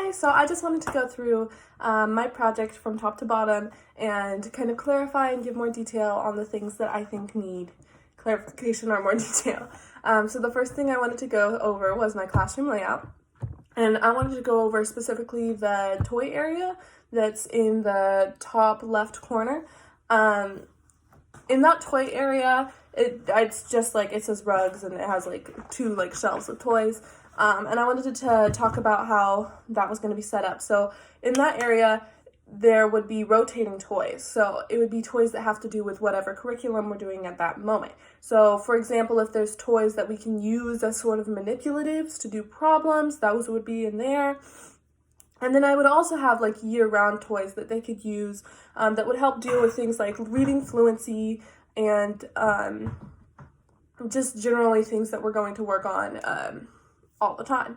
Hi, so I just wanted to go through my project from top to bottom and kind of clarify and give more detail on the things that I think need clarification or more detail. So the first thing I wanted to go over was my classroom layout. And I wanted to go over specifically the toy area that's in the top left corner. In that toy area, it's just like, it says rugs and it has like two like shelves of toys. And I wanted to talk about how that was going to be set up. So in that area, there would be rotating toys. So it would be toys that have to do with whatever curriculum we're doing at that moment. So for example, if there's toys that we can use as sort of manipulatives to do problems, those would be in there. And then I would also have like year-round toys that they could use that would help deal with things like reading fluency and just generally things that we're going to work on all the time.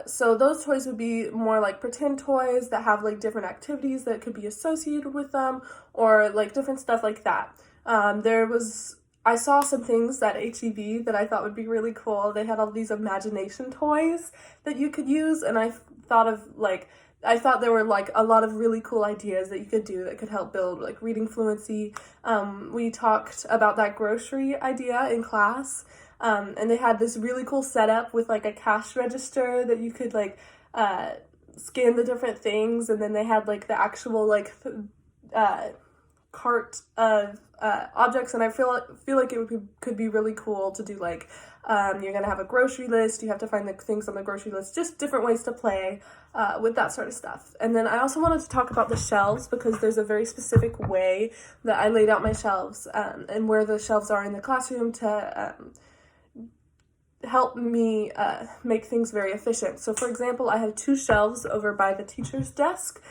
So those toys would be more like pretend toys that have like different activities that could be associated with them or like different stuff like that. I saw some things at HEB that I thought would be really cool. They had all these imagination toys that you could use, and I thought there were like a lot of really cool ideas that you could do that could help build like reading fluency. We talked about that grocery idea in class. And they had this really cool setup with like a cash register that you could like scan the different things, and then they had like the actual like cart of objects, and I feel like could be really cool to do like you're gonna have a grocery list, you have to find the things on the grocery list, just different ways to play with that sort of stuff. And then I also wanted to talk about the shelves because there's a very specific way that I laid out my shelves and where the shelves are in the classroom to help me make things very efficient. So for example, I have two shelves over by the teacher's desk,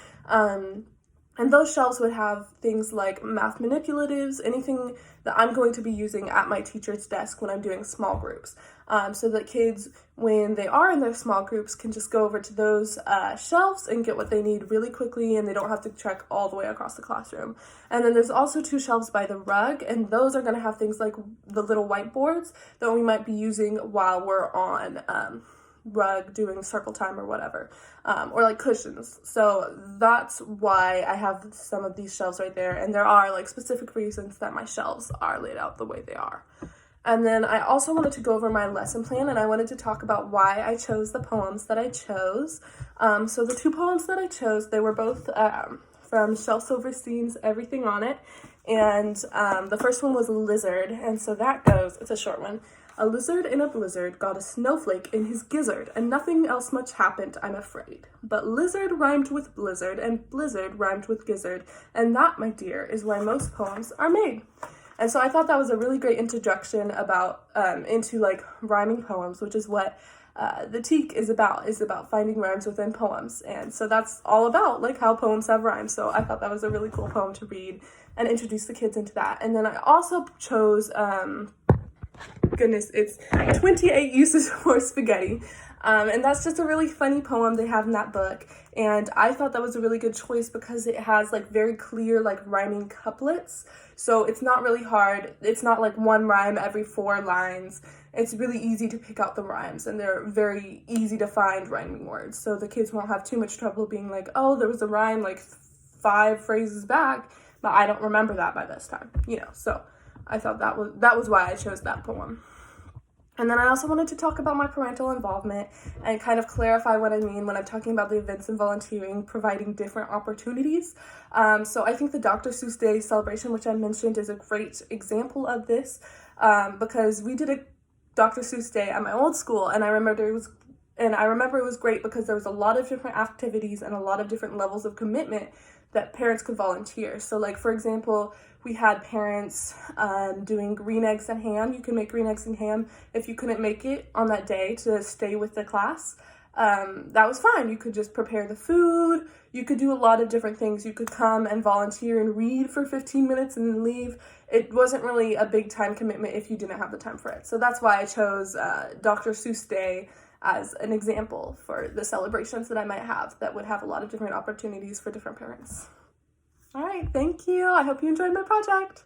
and those shelves would have things like math manipulatives, anything that I'm going to be using at my teacher's desk when I'm doing small groups. So that kids, when they are in their small groups, can just go over to those shelves and get what they need really quickly, and they don't have to trek all the way across the classroom. And then there's also two shelves by the rug, and those are going to have things like the little whiteboards that we might be using while we're on rug doing circle time or whatever, or like cushions. So that's why I have some of these shelves right there, and there are like specific reasons that my shelves are laid out the way they are. And then I also wanted to go over my lesson plan, and I wanted to talk about why I chose the poems that I chose. So the two poems that I chose, they were both from Shel Silverstein's Everything on It, and the first one was Lizard, and so that goes, it's a short one. A lizard in a blizzard got a snowflake in his gizzard, and nothing else much happened, I'm afraid. But lizard rhymed with blizzard, and blizzard rhymed with gizzard, and that, my dear, is why most poems are made. And so I thought that was a really great introduction about into like rhyming poems, which is what the TEK is about finding rhymes within poems. And so that's all about like how poems have rhymes. So I thought that was a really cool poem to read and introduce the kids into that. And then I also chose it's 28 Uses for Spaghetti. And that's just a really funny poem they have in that book. And I thought that was a really good choice because it has like very clear like rhyming couplets. So it's not really hard. It's not like one rhyme every 4 lines. It's really easy to pick out the rhymes, and they're very easy to find rhyming words. So the kids won't have too much trouble being like, oh, there was a rhyme like 5 phrases back, but I don't remember that by this time, So I thought that was why I chose that poem. And then I also wanted to talk about my parental involvement and kind of clarify what I mean when I'm talking about the events and volunteering, providing different opportunities. So I think the Dr. Seuss Day celebration, which I mentioned, is a great example of this because we did a Dr. Seuss Day at my old school, and I remember it was great because there was a lot of different activities and a lot of different levels of commitment that parents could volunteer. So like, for example, we had parents doing green eggs and ham. You can make green eggs and ham if you couldn't make it on that day to stay with the class. That was fine. You could just prepare the food. You could do a lot of different things. You could come and volunteer and read for 15 minutes and then leave. It wasn't really a big time commitment if you didn't have the time for it. So that's why I chose Dr. Seuss Day as an example for the celebrations that I might have that would have a lot of different opportunities for different parents. All right, thank you. I hope you enjoyed my project.